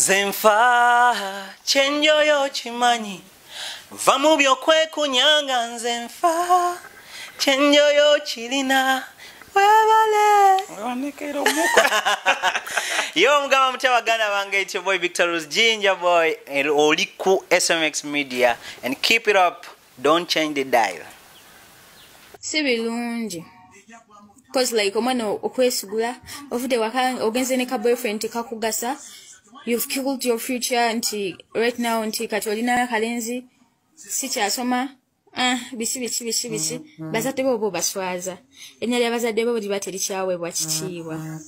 Zenfa chenjo yo chimanyi vamubyo kwe kunyanga nzenfa chenjo yo chilina webale wanekero muko yo mugama mutawagana bange, it's your boy Victor's Ginger Boy and Oliku SMX Media, and keep it up, don't change the dial. Sibilungi cause like omwana okwesugula ovude waka ogenze ne ka boyfriend kakugasa, you've killed your future anti right now anti katolina kalenzi sikyasoma bisi bazadde bo baswaza ennyali abazadde bo bateri kyaweebwa kitiibwa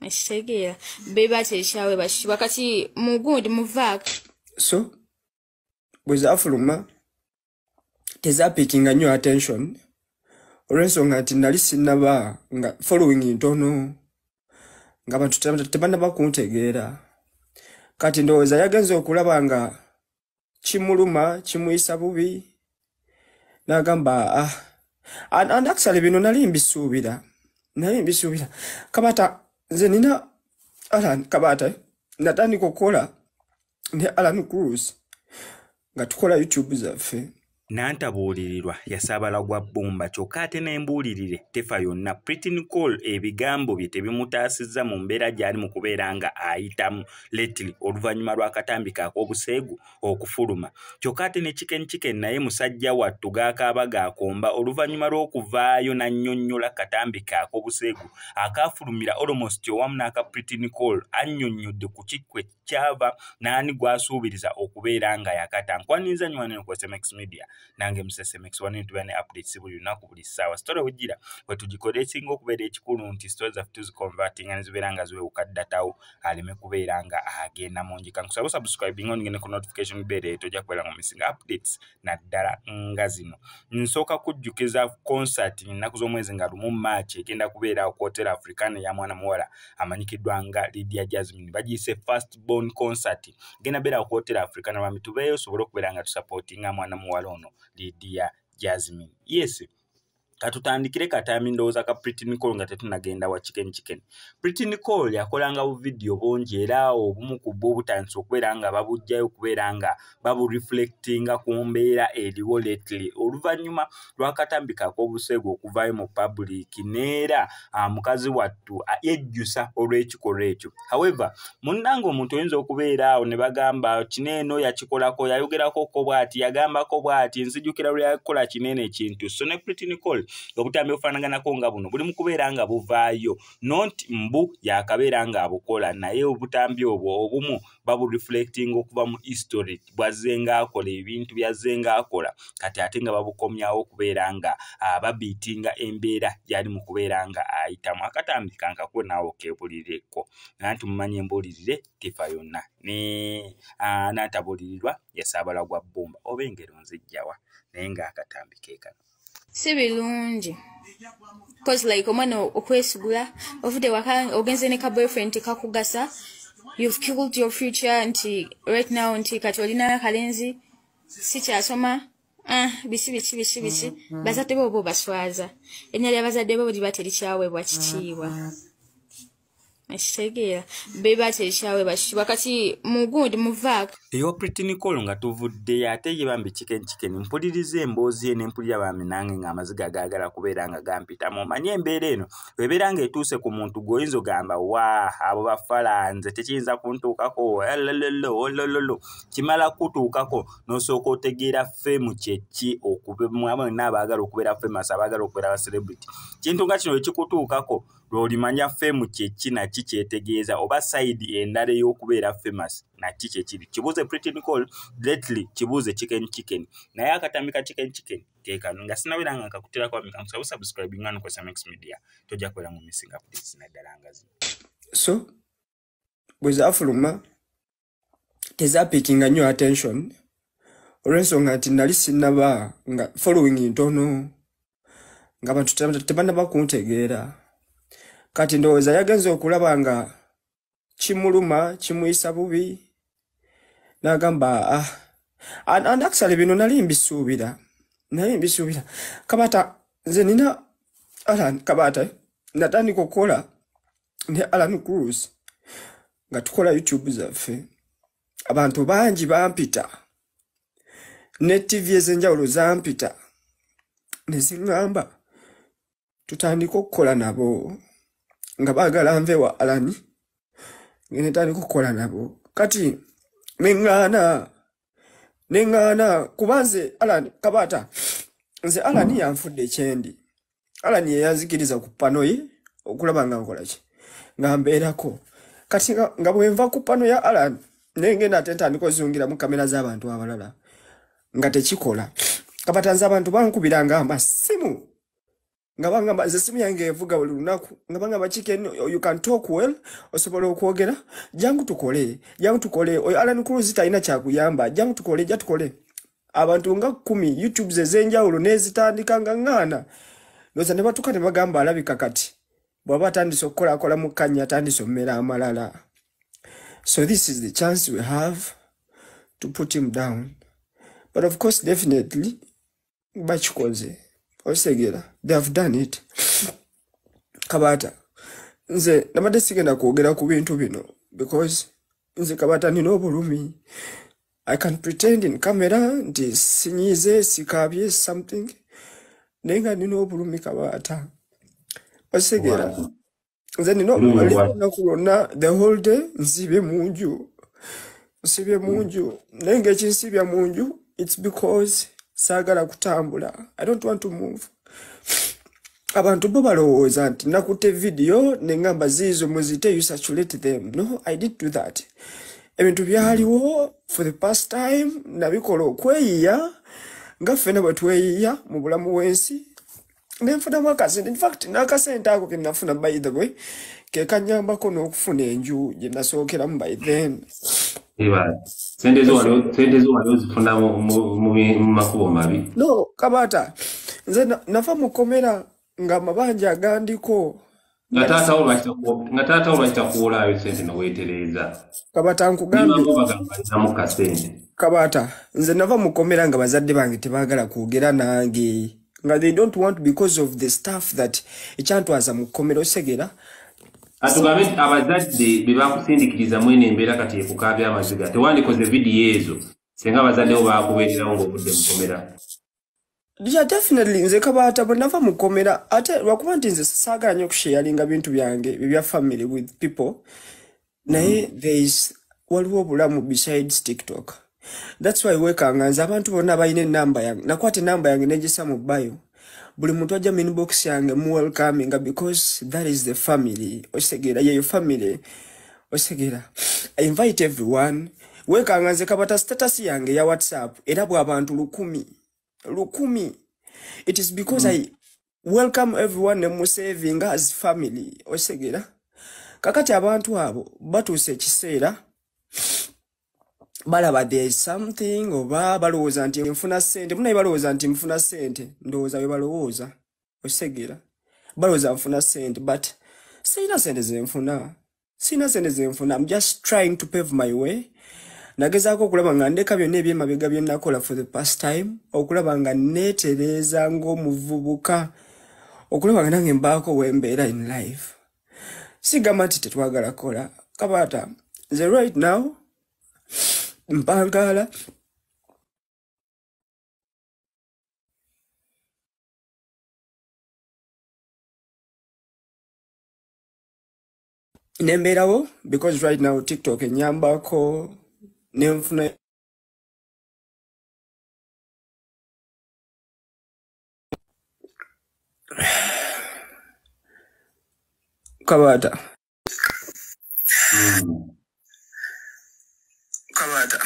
ekitegeera be bateri kyaweebwa kitiibwa kati mugundi muvaako so bwezafuluma tezapikinga nnyo attention olw'ensonga nti nali sinnaba nga following ntono nga bantu tebannaba kuntegeera kati ndowooza yagenze okulaba nga kimuluma kimuyisa bubi n'agamba and actually bino nali mbisuubira kabata nze nina Alan kabata natandika okukola ne Alan Cruz nga tukola YouTube zaffe. Nantabuulirirwa yasaabala gwa bbumba kyokka ate n'embuulirire tefa yonna. Pretty Nicole ebigambo bye tebimutaasizza mu mbeera gy'ali mu kubeera nga ayitamu lately oluvannyuma lw'akatambi ak'obuseegu okufuluma. Kyokka ate ne Chicken naye musajja wattu gaakaaba gaakomba oluvannyuma lw'okuvaayo n'annyonnyola katambi ak'obuseegu akaafulumira almost owamu n'aka Pretty Nicole annyonnyodde ku kikwe kyava n'ani gwasuubiriza okubeera nga yakata. Nkwaniriza nnyo wano ku SMX Media. Nange MSMX wano ntubane updates buli lunaku buli ssaawa. Story ujira bwe tugikola esinga okubeera ekikulu nti stories zaffe tuziconverting and zibeera nga ziwewuka ddatawo aleme kubeera nga agenda mungi. Kankusaba subscribing ongene ku notification bell tojja kubeera nga missing updates naddala nga zino. Nsooka kujjukiza concert nnaku z'omwezi nga lumu March egenda kubeera ku Hotel Africana ya mwana muwala amanyikiddwa nga Lydia Jasmine. Bagiyise first born concert genda beera ku Hotel Africana lwami tubeeyo sobole okubeera nga tusupportinga mwana muwala ono Lydia Jasmine. Yes. Katutandikire katami ndowooza ka Pretty Nicole nga tetunagenda wa Chicken. Pretty Nicole yakolanga bu video bongi era obumu ku bwo butandise okubeera nga babujjayo okubeera nga babu reflectinga ku mbeera eriwo lately oluvannyuma lw'akatambi ak'obuseegu okuvaayo mu public neera mukazi wattu yejjusa olw'ekikolwa ekyo. However, munnange omuntu oyinza okubeera awo ne bagamba kineeno yakikolako yayogerako ko bw'ati yagambako bw'ati nzijukira lwe yakola kineeno ekintu. So ne Pretty Nicole obutambi obufaanaganako nga buno buli mu kubeera nga buvaayo not mbu yakabeera nga abukola naye obutambi obwo obumu babu reflecting okuva mu history bwazze ng'akola ebintu byazze ng'akola kati ate nga babukomyawo okubeera nga babiitinga embeera gyali mu kubeera nga ayitamu. Akatambi kankakuwe naawe okeebulirireko nanti mumanyi embuulirire tefa yonna ne nantabuulirirwa yasaabala gwa bbumba oba engero nzijjawa naye ng'akatambi keekano. Sibilungi cause like omwana okwesugula ovude waka ogenze ne ka boyfriend kakugasa, you've killed your future anti right now anti katolina kalenzi sikyasoma bisi bazadde bo baswaza ennyali abazadde bo bateri kyaweebwa kitiibwa ekitegeera be bateri kyaweebwa kitiibwa kati mugundi muvaako. Eyo Pretty Nicole nga tuvudde ate ye bambi Chicken mpuliriza emboozi ye n'empulira bambi nange ng'amaziga gaagala kubeera nga gampitamu. Omanyi embeera eno webeera nga etuuse ku muntu gw'oyinza ogamba abo bafala nze tekiyinza kuntuukako olololo kimala kutuukako n'osooka otegeera femu kyeki okubemwamu abaagala okubeera famous abaagala okubeera aba celebrity. Kintu nga kino ekikutuukako lw'olimanya femu kyeki naki kyetegeeza oba side endala ey'okubeera famous naki kyekiri. Kibuuze Pretty Nicole lately kibuuze Chicken naye akatambi ka Chicken keekano nga sinabeera nga nkakuterako amikankusaba subscribing wano ku SMX Media tojja kubeera mu missing updates naddala nga zino. So bwezafuluma tezapikinga nnyo attention olw'ensonga nti nali sinnaba nga following ntono nga bantu tebannaba kuntegeera kati ndowooza yagenze okulaba nga kimuluma kimuyisa bubi n'agamba and actually bino nali mbisuubira kabata nze nina Alan kabata natandika okukola ne Alan Cruz nga tukola YouTube zaffe abantu bangi bampita ne TV ezenjawulo zampita ne zingamba tutandika okukola nabo nga baagala nve wa Alani ngene tandika okukola nabo kati nengana kubanze Alani Kabata nze Alani yanfudde kyendi Alani yanzikiriza ku pano ye okulaba nga nkola ki nga mbeerako kati nga bwenva ku pano ya Alani nengenda atentandika ozungira mu kamera z'abantu abalala nga tekikola Kabata nze abantu bankubiranga amasimu nga bangamba nze simu yange evuga buli lunaku nga bangamba chicken you can talk well osobola okwogera jangu tukole oyo Alani Cruz talina kyakuyamba jangu tukole abantu nga 10 YouTube zezenjawulo nezitandika nga ngana noza ne batuka ne bagamba alabika kati bwaba atandise okukola mu kanya atandise omera amalala. So this is the chance we have to put him down, but of course definitely bachikoze osegera they have done it. Kabata nze nabadde sigenda kwogera ku bintu bino because nze Kabata nina obulumi. I can pretend in camera nti sinyize sikabye something nenga nina obulumi Kabata osegera nze nina kulona the whole day nsibye munju nenga ekinsibya munju it's because sagala kutambula. I don't want to move. Abantu bo balowooza nti nakute video nengamba zizo muzite you saturate them. No, I did do that. Ebintu byaliwo for the past time nabikola okweyiya nga ffena bwe tweyiya mu bulamu bw'ensi nenfuna makasente. In fact nakasente ako ke nafuna by the way ke kanyambako n'okufuna enju gye nasookeramu by then. Sente zo waliwo zifuna mu makubo mabi. No, Kabata nze nafa mukomera nga mabanja agandiko nga taata olwakita kuwolaayo sente noweetereza. Kabata nkugambe Kabata nze nava mukomera nga bazadde bange tebaagala kwogera nange nga they don't want because of the stuff that ekyantwaza mukomera osegera. Atugambe abazadde be bakusindikiriza mwene embeera kati ekukabya amaziga tewandikoze vidiyo ezo senga abazadde bo baakubeererawo ng'obudde mukomera. Yeah, definitely nze Kabata bwe nava mukomera ate lwakuba nti nze saagala nnyo okusharinga bintu byange bya family with people naye waliwo obulamu besides TikTok. That's why wekanga nze abantu bonna balina enamba yange nakwata enamba yange negisa mu bio buli muntu ajja mu inbox yange mu welcoming because that is the family osegera yeyo family osegera. I invite everyone. Wekanga nze Kabata status yange ya WhatsApp era bw'abantu 10,000 it is because I welcome everyone and saving as family osegera. Kakati abantu abo batuuse ekiseera balaba there is something oba balowooza nti nfuna sente munaye balowooza nti nfuna sente ndowooza bwe balowooza osegera balowooza nfuna sente but sina sente zenfuna I'm just trying to pave my way. Nagezaako okulaba nga ndeka byonna ebyemabega bye nakola for the past time okulaba nga neetereza ng'omuvubuka okulaba nga nange mbaako wembeera in life. Sigamba nti tetwagala kola Kabata nze right now mpagala nembeerawo because right now TikTok enyambako nenfuna Kabata Kabata